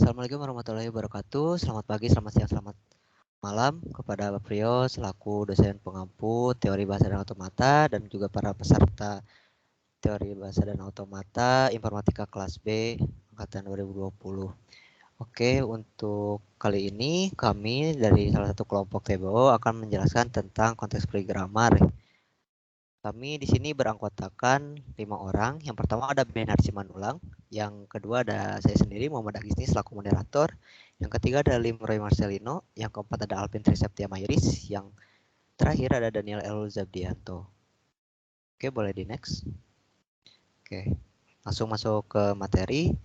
Assalamualaikum warahmatullahi wabarakatuh. Selamat pagi, selamat siang, selamat malam kepada Bapak Priyo selaku dosen pengampu teori bahasa dan otomata dan juga para peserta teori bahasa dan otomata informatika kelas B angkatan 2020. Oke, untuk kali ini kami dari salah satu kelompok TBO akan menjelaskan tentang konteks free grammar. Kami di sini beranggotakan 5 orang. Yang pertama ada Benar Simanulang, yang kedua ada saya sendiri Muhammad Agisni selaku moderator, yang ketiga ada Limroy Marcelino, yang keempat ada Alvin Triseptia Mayris, yang terakhir ada Daniel Elul Zabdianto. Oke, boleh di next. Oke, langsung masuk ke materi.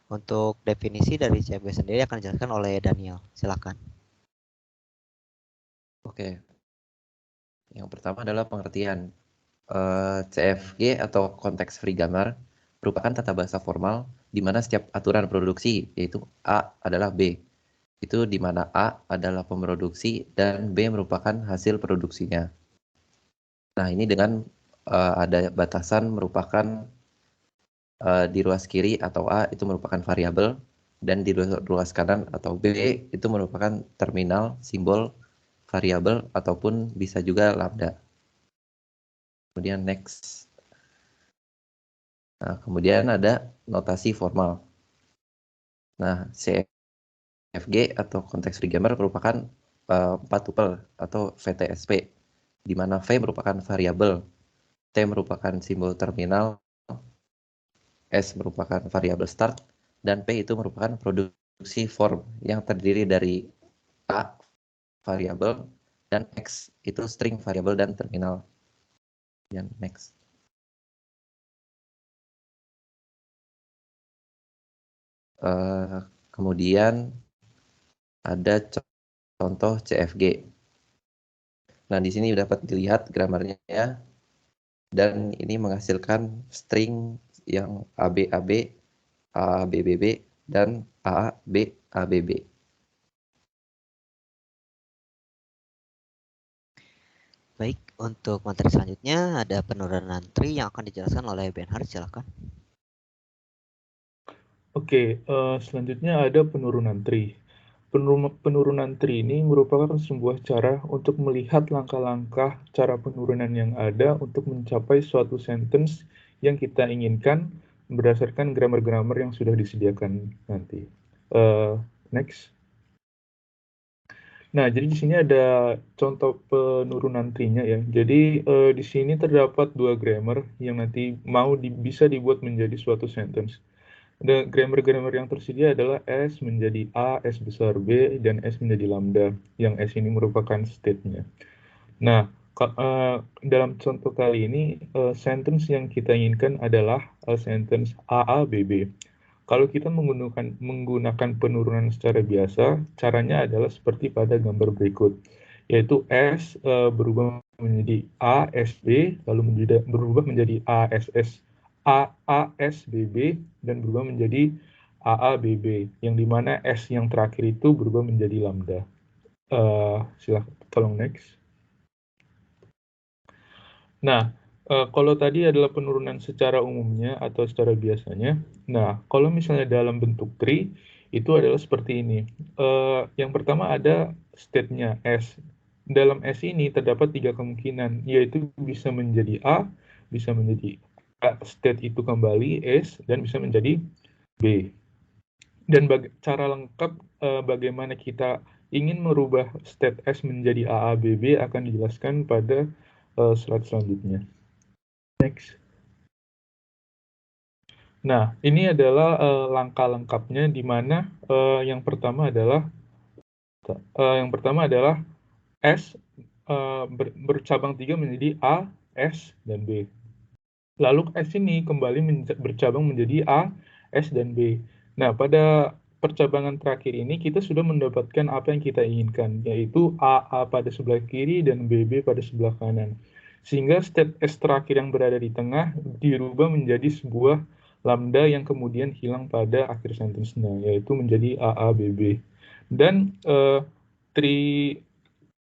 Untuk definisi dari CFG sendiri akan dijelaskan oleh Daniel. Silakan. Oke, yang pertama adalah pengertian. CFG atau konteks free grammar merupakan tata bahasa formal di mana setiap aturan produksi, yaitu A adalah B. Itu di mana A adalah pemroduksi dan B merupakan hasil produksinya. Nah, ini dengan ada batasan merupakan di ruas kiri atau A itu merupakan variabel dan di ruas kanan atau B itu merupakan terminal, simbol, variabel ataupun bisa juga lambda. Kemudian next. Nah, kemudian ada notasi formal. Nah, CFG atau konteks free grammar merupakan 4 tuple atau VTSP, di mana V merupakan variabel, T merupakan simbol terminal, S merupakan variabel start, dan P itu merupakan produksi form yang terdiri dari A variabel dan X itu string variabel dan terminal. Dan next. Kemudian ada contoh CFG. Nah, di sini dapat dilihat gramarnya ya. Dan ini menghasilkan string yang ABAB, ABBB, dan AAB, ABB. Baik, untuk materi selanjutnya ada penurunan tree yang akan dijelaskan oleh Benhard. Silakan. Oke, selanjutnya ada penurunan tree. Penurunan tree ini merupakan sebuah cara untuk melihat langkah-langkah cara penurunan yang ada untuk mencapai suatu sentence yang kita inginkan berdasarkan grammar-grammar yang sudah disediakan nanti. Next. Nah, jadi di sini ada contoh penurunan tree-nya ya. Jadi di sini terdapat dua grammar yang nanti bisa dibuat menjadi suatu sentence. Dan grammar-grammar yang tersedia adalah S menjadi A, S besar B, dan S menjadi lambda, yang S ini merupakan state-nya. Nah, dalam contoh kali ini, sentence yang kita inginkan adalah sentence AABB. Kalau kita menggunakan penurunan secara biasa, caranya adalah seperti pada gambar berikut, yaitu S berubah menjadi ASB, lalu berubah menjadi ASS, AASBB, dan berubah menjadi AABB, yang dimana S yang terakhir itu berubah menjadi lambda. Silakan, tolong next. Nah, kalau tadi adalah penurunan secara umumnya atau secara biasanya. Nah, kalau misalnya dalam bentuk tree, itu adalah seperti ini. Yang pertama ada state-nya S. Dalam S ini terdapat 3 kemungkinan, yaitu bisa menjadi A, bisa menjadi state itu kembali S, dan bisa menjadi B. Dan cara lengkap bagaimana kita ingin merubah state S menjadi AABB akan dijelaskan pada slide selanjutnya. Next. Nah, ini adalah langkah lengkapnya di mana yang pertama adalah S bercabang 3 menjadi A, S, dan B. Lalu S ini kembali bercabang menjadi A, S, dan B. Nah, pada percabangan terakhir ini kita sudah mendapatkan apa yang kita inginkan, yaitu A pada sebelah kiri dan BB pada sebelah kanan. Sehingga state S terakhir yang berada di tengah dirubah menjadi sebuah lambda yang kemudian hilang pada akhir sentence-nya, yaitu menjadi AABB. Dan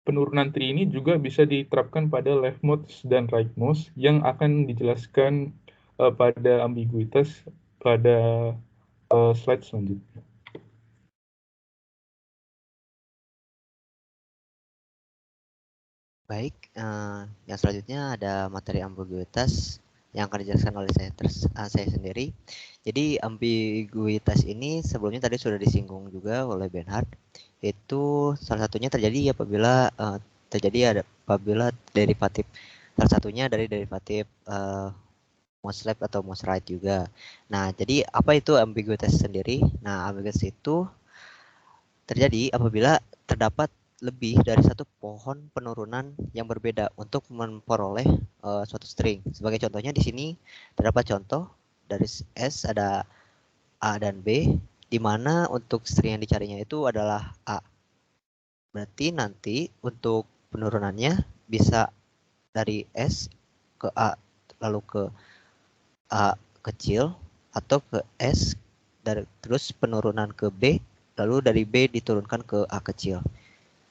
penurunan tree ini juga bisa diterapkan pada leftmost dan rightmost yang akan dijelaskan pada ambiguitas pada slide selanjutnya. Baik, yang selanjutnya ada materi ambiguitas yang akan dijelaskan oleh saya sendiri. Jadi ambiguitas ini sebelumnya tadi sudah disinggung juga oleh Benhard. Itu salah satunya terjadi apabila derivatif, salah satunya dari derivatif most left atau most right juga. Nah, jadi apa itu ambiguitas sendiri? Nah, ambiguitas itu terjadi apabila terdapat lebih dari satu pohon penurunan yang berbeda untuk memperoleh suatu string. Sebagai contohnya di sini terdapat contoh dari S ada A dan B, di mana untuk string yang dicarinya itu adalah A. Berarti nanti untuk penurunannya bisa dari S ke A, lalu ke A kecil, atau ke S, terus penurunan ke B, lalu dari B diturunkan ke A kecil.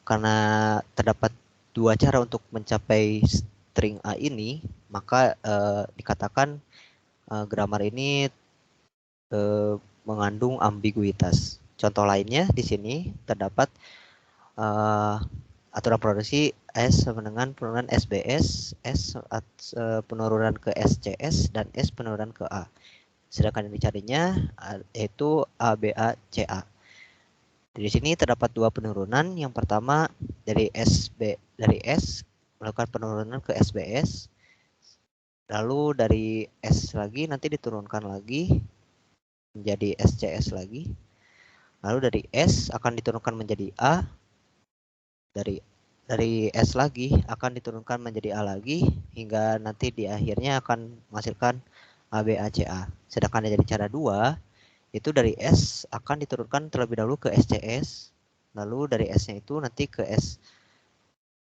Karena terdapat dua cara untuk mencapai string A ini, maka dikatakan grammar ini mengandung ambiguitas. Contoh lainnya di sini terdapat aturan produksi S sama dengan penurunan SBS, S penurunan ke SCS, dan S penurunan ke A. Sedangkan yang dicarinya yaitu ABA CA. Di sini terdapat dua penurunan. Yang pertama dari S melakukan penurunan ke SBS, lalu dari S lagi nanti diturunkan lagi menjadi SCS lagi, lalu dari S akan diturunkan menjadi A, dari S lagi akan diturunkan menjadi A lagi, hingga nanti di akhirnya akan menghasilkan ABACA. Sedangkan dari cara 2 itu dari S akan diturunkan terlebih dahulu ke SCS, lalu dari S-nya itu nanti ke SBS,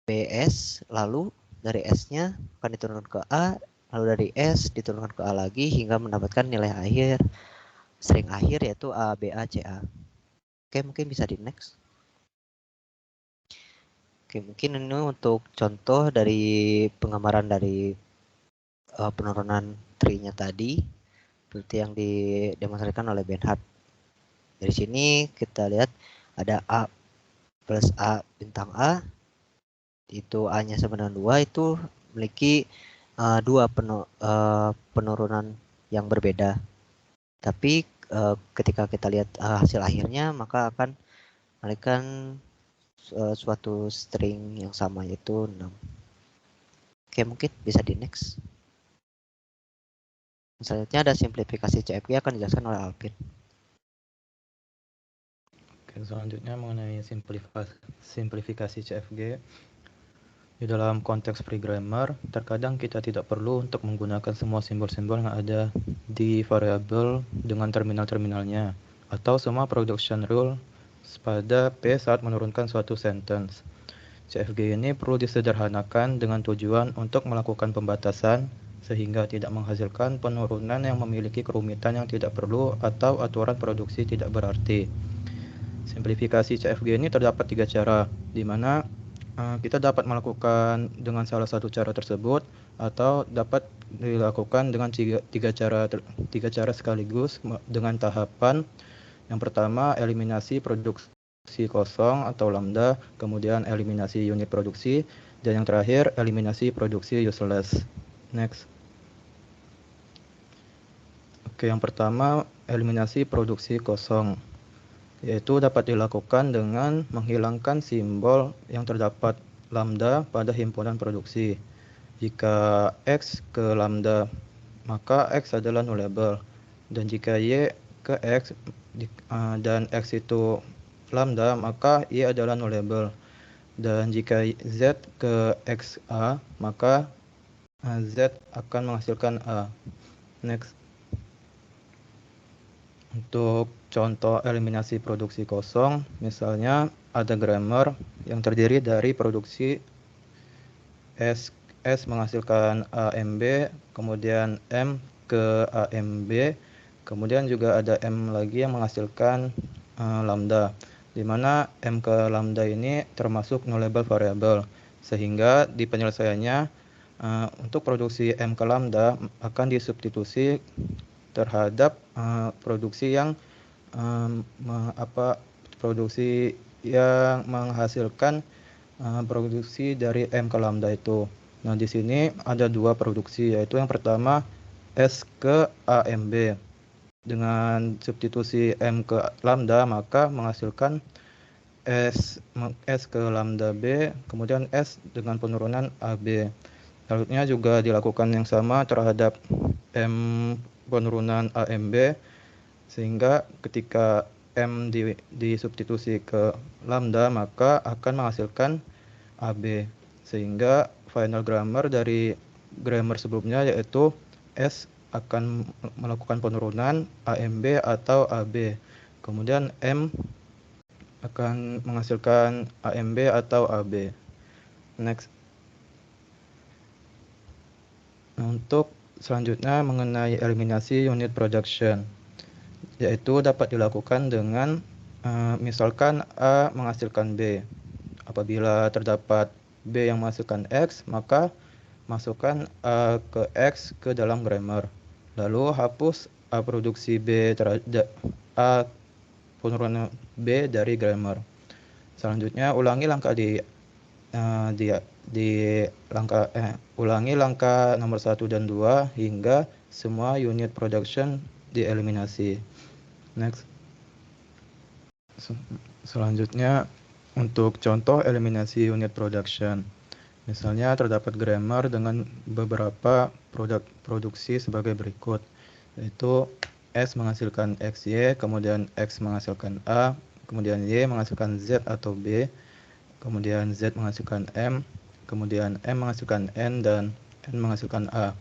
lalu dari S-nya akan diturunkan ke A, lalu dari S diturunkan ke A lagi hingga mendapatkan nilai akhir, string akhir yaitu ABACA. Oke, mungkin bisa di next. Oke, mungkin ini untuk contoh dari penggambaran dari penurunan tree-nya tadi, seperti yang didemonstrasikan oleh Benhard. Dari sini kita lihat ada A plus A bintang A, itu A-nya sama dengan 2, itu memiliki dua penurunan yang berbeda. Tapi ketika kita lihat hasil akhirnya, maka akan memberikan suatu string yang sama, yaitu 6. Oke, mungkin bisa di next. Selanjutnya ada simplifikasi CFG akan dijelaskan oleh Alvin. Oke, selanjutnya mengenai simplifikasi CFG. Di dalam konteks free grammar, terkadang kita tidak perlu untuk menggunakan semua simbol-simbol yang ada di variabel dengan terminal-terminalnya, atau semua production rule pada P saat menurunkan suatu sentence. CFG ini perlu disederhanakan dengan tujuan untuk melakukan pembatasan sehingga tidak menghasilkan penurunan yang memiliki kerumitan yang tidak perlu atau aturan produksi tidak berarti. Simplifikasi CFG ini terdapat 3 cara, di mana kita dapat melakukan dengan salah satu cara tersebut atau dapat dilakukan dengan tiga cara sekaligus dengan tahapan. Yang pertama, eliminasi produksi kosong atau lambda, kemudian eliminasi unit produksi, dan yang terakhir eliminasi produksi useless. Next. Oke, yang pertama eliminasi produksi kosong, yaitu dapat dilakukan dengan menghilangkan simbol yang terdapat lambda pada himpunan produksi. Jika X ke lambda, maka X adalah nullable. Dan jika Y ke X dan X itu lambda, maka Y adalah nullable. Dan jika Z ke XA, maka Z akan menghasilkan A. Next. Untuk contoh eliminasi produksi kosong, misalnya ada grammar yang terdiri dari produksi S menghasilkan AMB, kemudian M ke AMB, kemudian juga ada M lagi yang menghasilkan lambda, di mana M ke lambda ini termasuk nullable variable, sehingga di penyelesaiannya untuk produksi M ke lambda akan disubstitusi terhadap produksi yang produksi yang menghasilkan produksi dari M ke lambda itu. Nah, di sini ada dua produksi, yaitu yang pertama S ke AMB. Dengan substitusi M ke lambda, maka menghasilkan S ke lambda B, kemudian S dengan penurunan AB. Selanjutnya juga dilakukan yang sama terhadap M penurunan AMB, sehingga ketika M disubstitusi ke lambda, maka akan menghasilkan AB. Sehingga final grammar dari grammar sebelumnya yaitu S akan melakukan penurunan AMB atau AB. Kemudian M akan menghasilkan AMB atau AB. Next. Untuk selanjutnya mengenai eliminasi unit production, yaitu dapat dilakukan dengan misalkan A menghasilkan B. Apabila terdapat B yang menghasilkan X, maka masukkan A ke X ke dalam grammar. Lalu hapus A produksi B terhadap A penurunan B dari grammar. Selanjutnya ulangi langkah ulangi langkah nomor 1 dan 2 hingga semua unit production dieliminasi. Next. Selanjutnya untuk contoh eliminasi unit production. Misalnya terdapat grammar dengan beberapa produksi sebagai berikut, yaitu S menghasilkan XY, kemudian X menghasilkan A, kemudian Y menghasilkan Z atau B, kemudian Z menghasilkan M, kemudian M menghasilkan N, dan N menghasilkan A.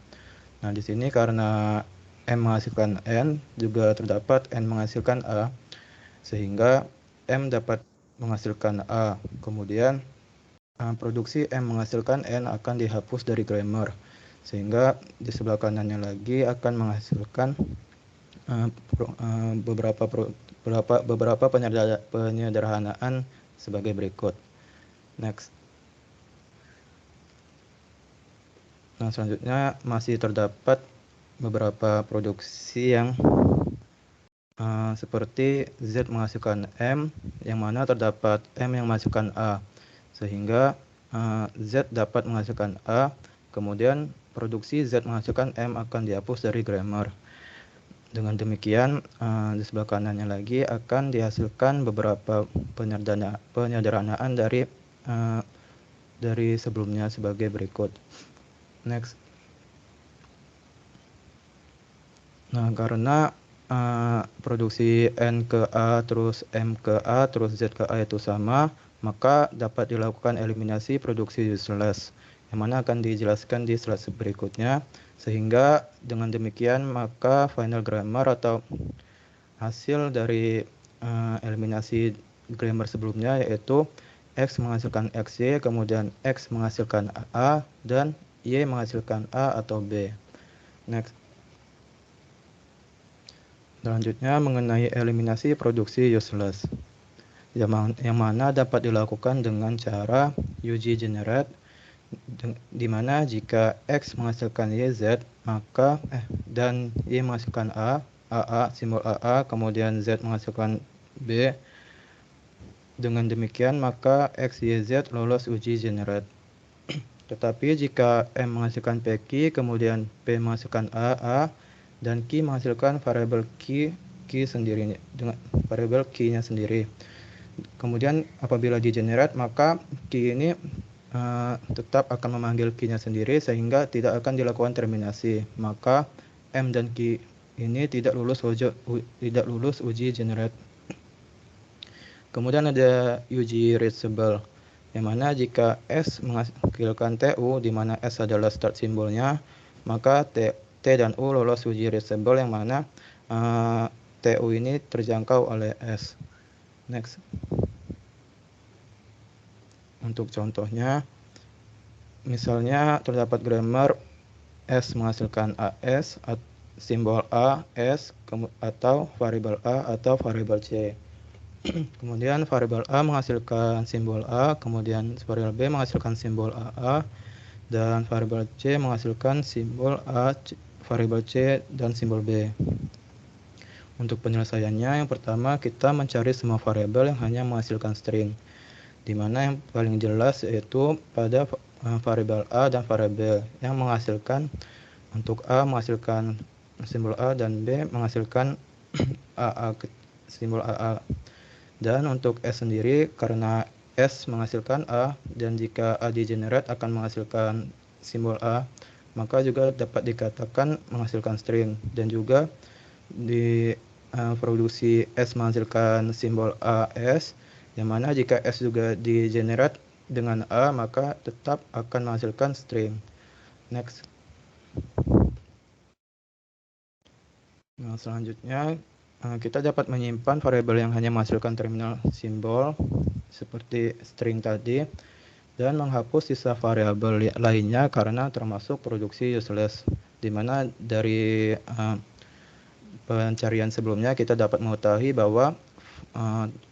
Nah, di sini karena M menghasilkan N, juga terdapat N menghasilkan A, sehingga M dapat menghasilkan A. Kemudian produksi M menghasilkan N akan dihapus dari grammar, sehingga di sebelah kanannya lagi akan menghasilkan beberapa penyederhanaan sebagai berikut. Next. Nah, selanjutnya masih terdapat beberapa produksi yang seperti Z menghasilkan M, yang mana terdapat M yang menghasilkan A, sehingga Z dapat menghasilkan A, kemudian produksi Z menghasilkan M akan dihapus dari grammar. Dengan demikian, di sebelah kanannya lagi akan dihasilkan beberapa penyederhanaan dari sebelumnya sebagai berikut. Next. Nah, karena produksi N ke A terus M ke A terus Z ke A itu sama, maka dapat dilakukan eliminasi produksi useless, yang mana akan dijelaskan di slide berikutnya. Sehingga dengan demikian maka final grammar atau hasil dari eliminasi grammar sebelumnya yaitu X menghasilkan XY, kemudian X menghasilkan A, dan Y menghasilkan A atau B. Next. Selanjutnya mengenai eliminasi produksi useless, yang mana dapat dilakukan dengan cara UG generate, di mana jika X menghasilkan YZ maka dan Y menghasilkan A, AA, simbol AA, kemudian Z menghasilkan B. Dengan demikian maka X, Y, Z lolos uji generate. Tetapi jika M menghasilkan PQ, kemudian P menghasilkan AA, dan Q menghasilkan variabel Q sendiri dengan variabel Q-nya sendiri. Kemudian apabila di generate maka Q ini tetap akan memanggil Q-nya sendiri sehingga tidak akan dilakukan terminasi. Maka M dan Q ini tidak lulus uji generate. Kemudian ada UG reachable, yang mana jika S menghasilkan TU, di mana S adalah start simbolnya, maka T dan U lolos uji reachable, yang mana TU ini terjangkau oleh S. Next. Untuk contohnya, misalnya terdapat grammar S menghasilkan AS, simbol A, S, atau variabel A atau variabel C. Kemudian variabel A menghasilkan simbol A, kemudian variabel B menghasilkan simbol AA, dan variabel C menghasilkan simbol A, variabel C, dan simbol B. Untuk penyelesaiannya, yang pertama kita mencari semua variabel yang hanya menghasilkan string. di mana yang paling jelas yaitu pada variabel A dan variabel yang menghasilkan, untuk A menghasilkan simbol A dan B menghasilkan simbol AA. Dan untuk S sendiri, karena S menghasilkan A dan jika A di-generate akan menghasilkan simbol A, maka juga dapat dikatakan menghasilkan string. Dan juga di produksi S menghasilkan simbol AS, yang mana jika S juga di-generate dengan A, maka tetap akan menghasilkan string. Next. Nah, selanjutnya kita dapat menyimpan variabel yang hanya menghasilkan terminal simbol seperti string tadi dan menghapus sisa variabel lainnya karena termasuk produksi useless, di mana dari pencarian sebelumnya kita dapat mengetahui bahwa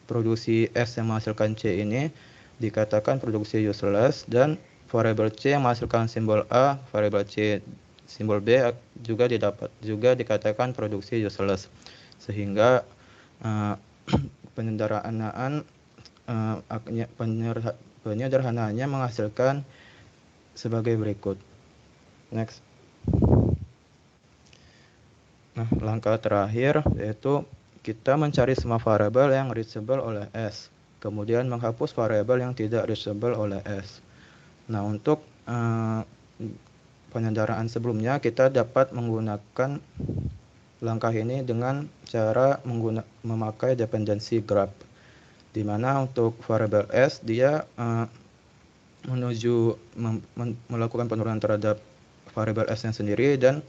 produksi S yang menghasilkan C ini dikatakan produksi useless, dan variabel C yang menghasilkan simbol A, variabel C simbol B juga dikatakan produksi useless, sehingga penyederhanaannya menghasilkan sebagai berikut. Next. Nah, langkah terakhir yaitu kita mencari semua variabel yang reachable oleh S, kemudian menghapus variabel yang tidak reachable oleh S. Nah, untuk penyendaraan sebelumnya kita dapat menggunakan langkah ini dengan cara memakai dependency graph, di mana untuk variabel S dia melakukan penurunan terhadap variabel S yang sendiri dan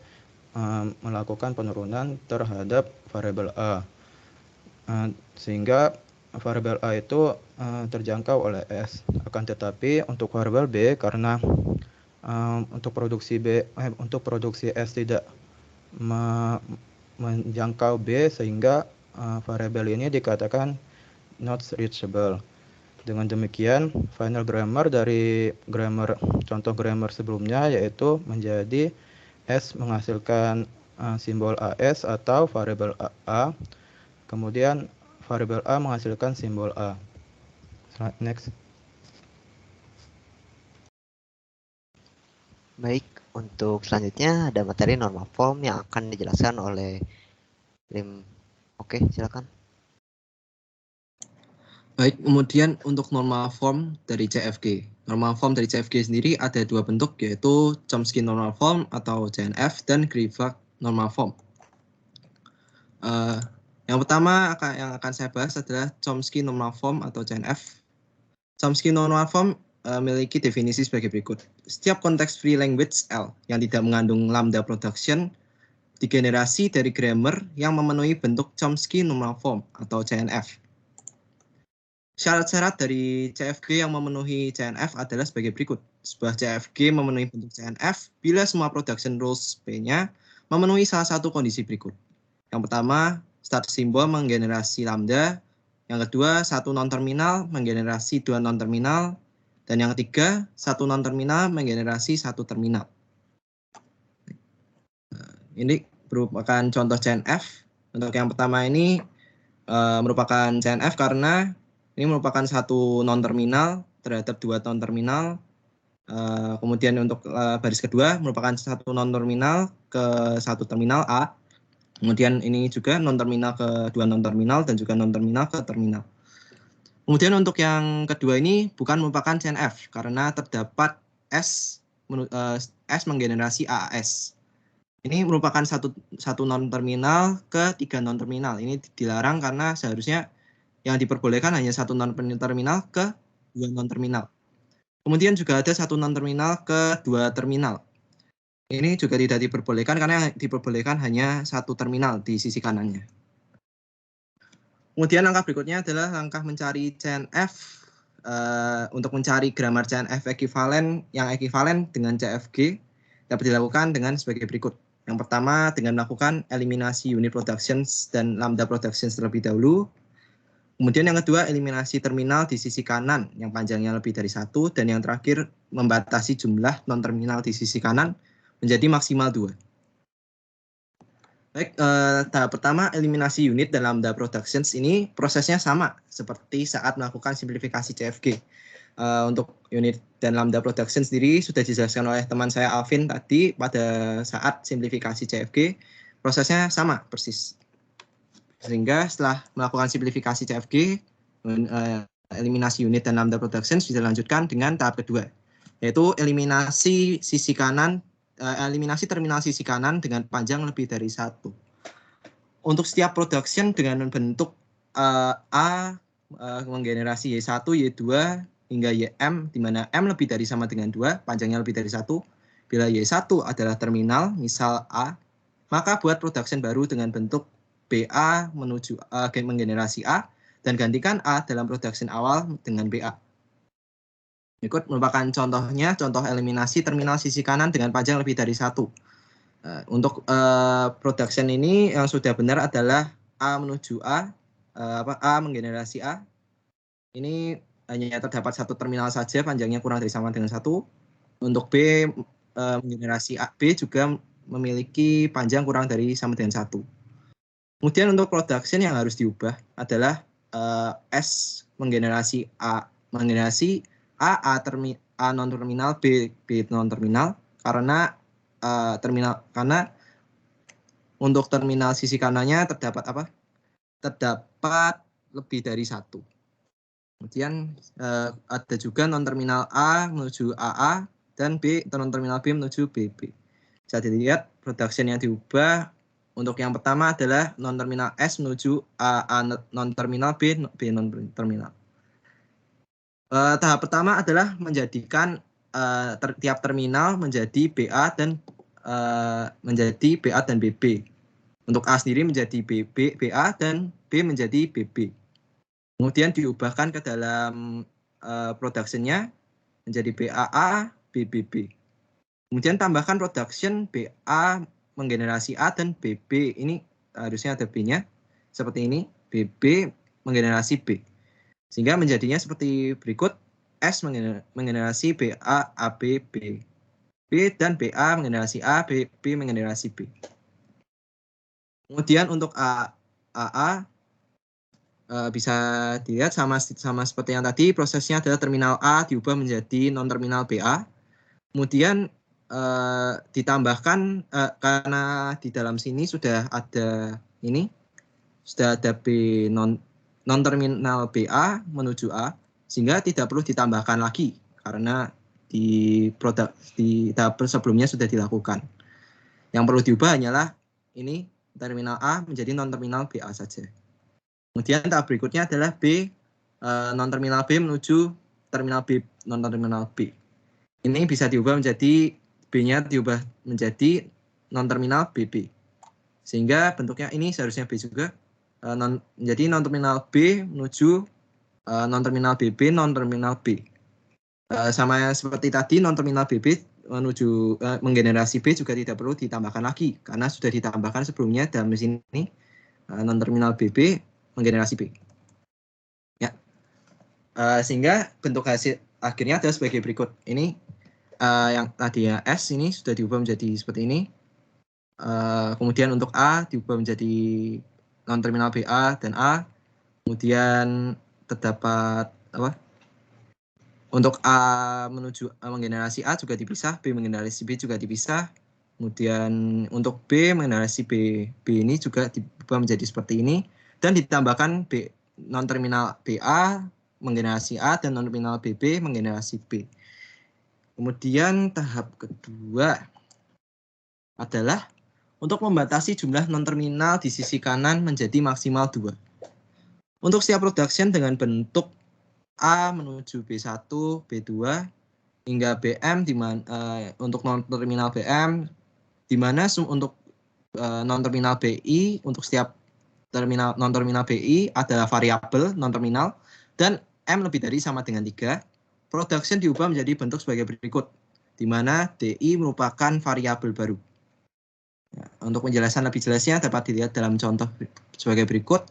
melakukan penurunan terhadap variabel A, sehingga variabel A itu terjangkau oleh S. Akan tetapi untuk variabel B, karena untuk produksi S tidak menjangkau B, sehingga variabel ini dikatakan not reachable. Dengan demikian, final grammar dari contoh grammar sebelumnya yaitu menjadi S menghasilkan simbol AS atau variabel A, kemudian variabel A menghasilkan simbol A. Next. Baik, untuk selanjutnya ada materi normal form yang akan dijelaskan oleh Lim. Oke, silakan. Baik, kemudian untuk normal form dari CFG. Normal form dari CFG sendiri ada dua bentuk, yaitu Chomsky normal form atau CNF dan Greifswald normal form. Yang pertama yang akan saya bahas adalah Chomsky normal form atau CNF. Chomsky normal form memiliki definisi sebagai berikut. Setiap context free language L yang tidak mengandung lambda production digenerasi dari grammar yang memenuhi bentuk Chomsky normal form atau CNF. Syarat-syarat dari CFG yang memenuhi CNF adalah sebagai berikut. Sebuah CFG memenuhi bentuk CNF bila semua production rules P-nya memenuhi salah satu kondisi berikut. Yang pertama, start simbol menggenerasi lambda. Yang kedua, satu non-terminal menggenerasi dua non-terminal. Dan yang ketiga, satu non-terminal menggenerasi satu terminal. Ini merupakan contoh CNF. Untuk yang pertama ini merupakan CNF karena ini merupakan satu non-terminal terhadap dua non-terminal. Kemudian untuk baris kedua merupakan satu non-terminal ke satu terminal A. Kemudian ini juga non-terminal ke dua non-terminal dan juga non-terminal ke terminal. Kemudian untuk yang kedua ini bukan merupakan CNF karena terdapat S menggenerasi AAS. Ini merupakan satu non-terminal ke tiga non-terminal. Ini dilarang karena seharusnya yang diperbolehkan hanya satu non-terminal ke dua non-terminal. Kemudian juga ada satu non-terminal ke dua terminal. Ini juga tidak diperbolehkan karena yang diperbolehkan hanya satu terminal di sisi kanannya. Kemudian langkah berikutnya adalah langkah mencari CNF. Untuk mencari grammar CNF ekuivalen yang ekuivalen dengan CFG dapat dilakukan dengan sebagai berikut. Yang pertama dengan melakukan eliminasi unit productions dan lambda productions terlebih dahulu. Kemudian yang kedua eliminasi terminal di sisi kanan yang panjangnya lebih dari 1, dan yang terakhir membatasi jumlah non-terminal di sisi kanan menjadi maksimal 2. Baik, tahap pertama eliminasi unit dan lambda productions ini prosesnya sama seperti saat melakukan simplifikasi CFG. Untuk unit dan lambda production sendiri sudah dijelaskan oleh teman saya Alvin tadi pada saat simplifikasi CFG, prosesnya sama persis. Sehingga setelah melakukan simplifikasi CFG, eliminasi unit dan lambda production bisa dilanjutkan dengan tahap kedua, yaitu eliminasi sisi kanan, eliminasi terminal sisi kanan dengan panjang lebih dari 1. Untuk setiap production dengan bentuk A menggenerasi Y1, Y2, hingga YM, di mana M lebih dari sama dengan 2, panjangnya lebih dari 1. Bila Y1 adalah terminal, misal A, maka buat production baru dengan bentuk BA menuju menggenerasi A, dan gantikan A dalam production awal dengan BA. Berikut merupakan contohnya, contoh eliminasi terminal sisi kanan dengan panjang lebih dari 1. Untuk production ini yang sudah benar adalah A menuju A, A menggenerasi A. Ini hanya terdapat satu terminal saja, panjangnya kurang dari sama dengan 1. Untuk B menggenerasi A, B juga memiliki panjang kurang dari sama dengan 1. Kemudian untuk production yang harus diubah adalah S menggenerasi A, menggenerasi A non terminal, B non terminal, karena untuk terminal sisi kanannya terdapat apa? Terdapat lebih dari 1. Kemudian ada juga non terminal A menuju AA dan B non terminal B menuju BB. Bisa dilihat production yang diubah. Untuk yang pertama adalah non terminal S menuju AA non terminal B non terminal. Tahap pertama adalah menjadikan tiap terminal menjadi BA dan menjadi BA dan BB. Untuk A sendiri menjadi BA dan B menjadi BB. Kemudian diubahkan ke dalam production-nya menjadi BAA, BBB. Kemudian tambahkan production BA menggenerasi A dan BB. Ini harusnya ada B-nya seperti ini, BB menggenerasi B. Sehingga menjadinya seperti berikut, S menggenerasi BA, AB, B. B dan BA menggenerasi A, B menggenerasi B. Kemudian untuk AA bisa dilihat sama seperti yang tadi, prosesnya adalah terminal A diubah menjadi non terminal BA. Kemudian ditambahkan karena di dalam sini sudah ada ini, sudah ada B non terminal BA menuju A, sehingga tidak perlu ditambahkan lagi karena di tahap sebelumnya sudah dilakukan. Yang perlu diubah hanyalah ini terminal A menjadi non terminal BA saja. Kemudian tahap berikutnya adalah B non terminal B menuju terminal B non terminal B. Ini bisa diubah menjadi B-nya diubah menjadi non terminal BB. Sehingga bentuknya ini seharusnya B juga, menjadi non terminal B menuju non terminal BB non terminal B. Sama seperti tadi, non terminal BB menuju menggenerasi B juga tidak perlu ditambahkan lagi karena sudah ditambahkan sebelumnya dalam mesin ini non terminal BB menggenerasi B. Ya. Sehingga bentuk hasil akhirnya adalah sebagai berikut. Ini yang tadi ya S ini sudah diubah menjadi seperti ini. Kemudian untuk A diubah menjadi non terminal BA dan A. Kemudian terdapat apa? Untuk A menuju menggenerasi A juga dipisah, B menggenerasi B juga dipisah. Kemudian untuk B menggenerasi B ini juga diubah menjadi seperti ini dan ditambahkan B non terminal BA menggenerasi A dan non terminal BB menggenerasi B. Kemudian tahap kedua adalah untuk membatasi jumlah non-terminal di sisi kanan menjadi maksimal 2. Untuk setiap production dengan bentuk A menuju B1, B2, hingga BM, untuk non-terminal BM, di mana untuk non-terminal BI, untuk setiap non-terminal BI adalah variabel non-terminal, dan M lebih dari sama dengan 3, production diubah menjadi bentuk sebagai berikut, di mana DI merupakan variabel baru. Ya, untuk penjelasan lebih jelasnya dapat dilihat dalam contoh sebagai berikut.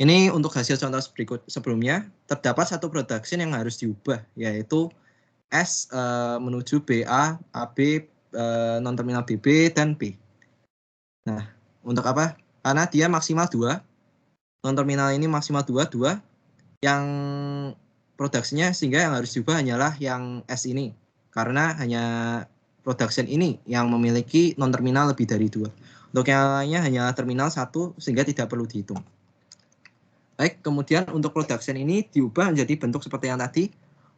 Ini untuk hasil contoh berikut sebelumnya, terdapat satu production yang harus diubah, yaitu S menuju BA, AB, non-terminal BB, dan B. Nah, Untuk apa? Karena dia maksimal 2. Non-terminal ini maksimal 2. Yang production-nya sehingga yang harus diubah hanyalah yang S ini. Karena hanya production ini yang memiliki non-terminal lebih dari 2. Untuk yang lainnya hanya terminal 1 sehingga tidak perlu dihitung. Baik, kemudian untuk production ini diubah menjadi bentuk seperti yang tadi.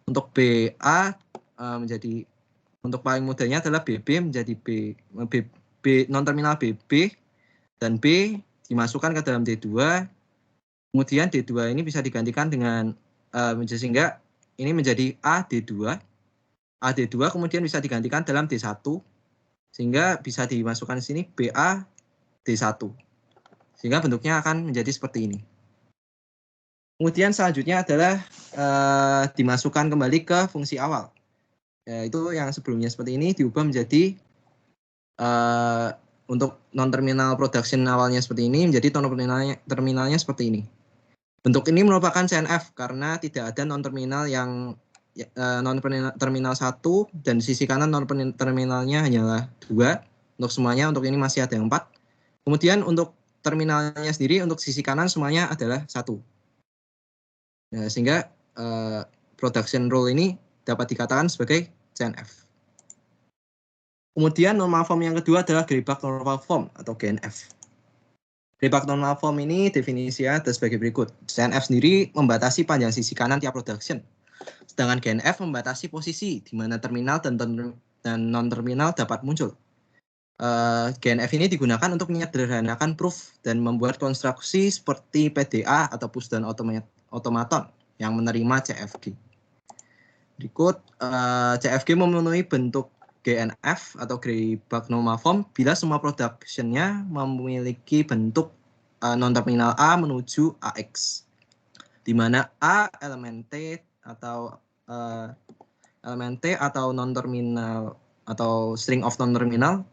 Untuk BA menjadi, untuk paling mudahnya adalah BB menjadi B non-terminal BB, dan B dimasukkan ke dalam D2. Kemudian D2 ini bisa digantikan dengan sehingga ini menjadi AD2. AD2 kemudian bisa digantikan dalam D1 sehingga bisa dimasukkan di sini BA D1. Sehingga bentuknya akan menjadi seperti ini. Kemudian selanjutnya adalah dimasukkan kembali ke fungsi awal. Itu yang sebelumnya seperti ini diubah menjadi untuk non-terminal production awalnya seperti ini menjadi terminalnya seperti ini. Bentuk ini merupakan CNF karena tidak ada non-terminal yang non-terminal 1 dan di sisi kanan non-terminalnya hanyalah 2. Untuk semuanya, untuk ini masih ada yang 4. Kemudian untuk terminalnya sendiri untuk sisi kanan semuanya adalah 1. Nah, sehingga production rule ini dapat dikatakan sebagai CNF. Kemudian normal form yang kedua adalah Greibach normal form atau GNF. Greibach normal form ini definisinya ada sebagai berikut. CNF sendiri membatasi panjang sisi kanan tiap production. Sedangkan GNF membatasi posisi di mana terminal dan non-terminal dapat muncul. GNF ini digunakan untuk menyederhanakan proof dan membuat konstruksi seperti PDA atau push down automaton yang menerima CFG. Berikut, CFG memenuhi bentuk GNF atau Greibach normal form bila semua production-nya memiliki bentuk non-terminal A menuju AX, di mana A elemen T atau non-terminal atau string of non-terminal,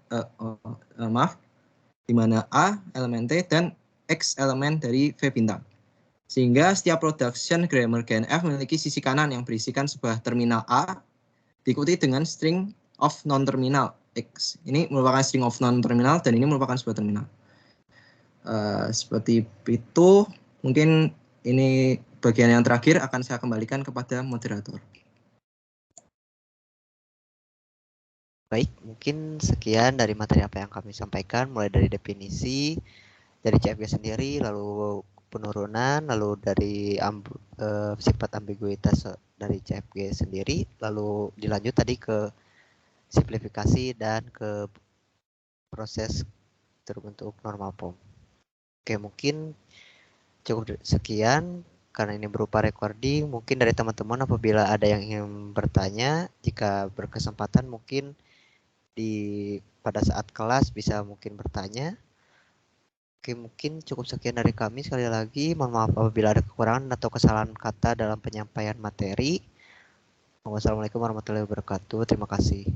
di mana A elemen T dan X elemen dari V bintang. Sehingga setiap production grammar GNF memiliki sisi kanan yang berisikan sebuah terminal A diikuti dengan string of non-terminal X. Ini merupakan string of non-terminal dan ini merupakan sebuah terminal. Seperti itu, mungkin ini bagian yang terakhir akan saya kembalikan kepada moderator. Baik, mungkin sekian dari materi apa yang kami sampaikan, mulai dari definisi, dari CFG sendiri, lalu penurunan, lalu dari sifat ambiguitas dari CFG sendiri, lalu dilanjut tadi ke simplifikasi dan ke proses terbentuk normal form. Oke, mungkin cukup sekian karena ini berupa recording. Mungkin dari teman-teman apabila ada yang ingin bertanya, jika berkesempatan mungkin pada saat kelas bisa mungkin bertanya. Oke, mungkin cukup sekian dari kami. Sekali lagi mohon maaf apabila ada kekurangan atau kesalahan kata dalam penyampaian materi. Wassalamualaikum warahmatullahi wabarakatuh. Terima kasih.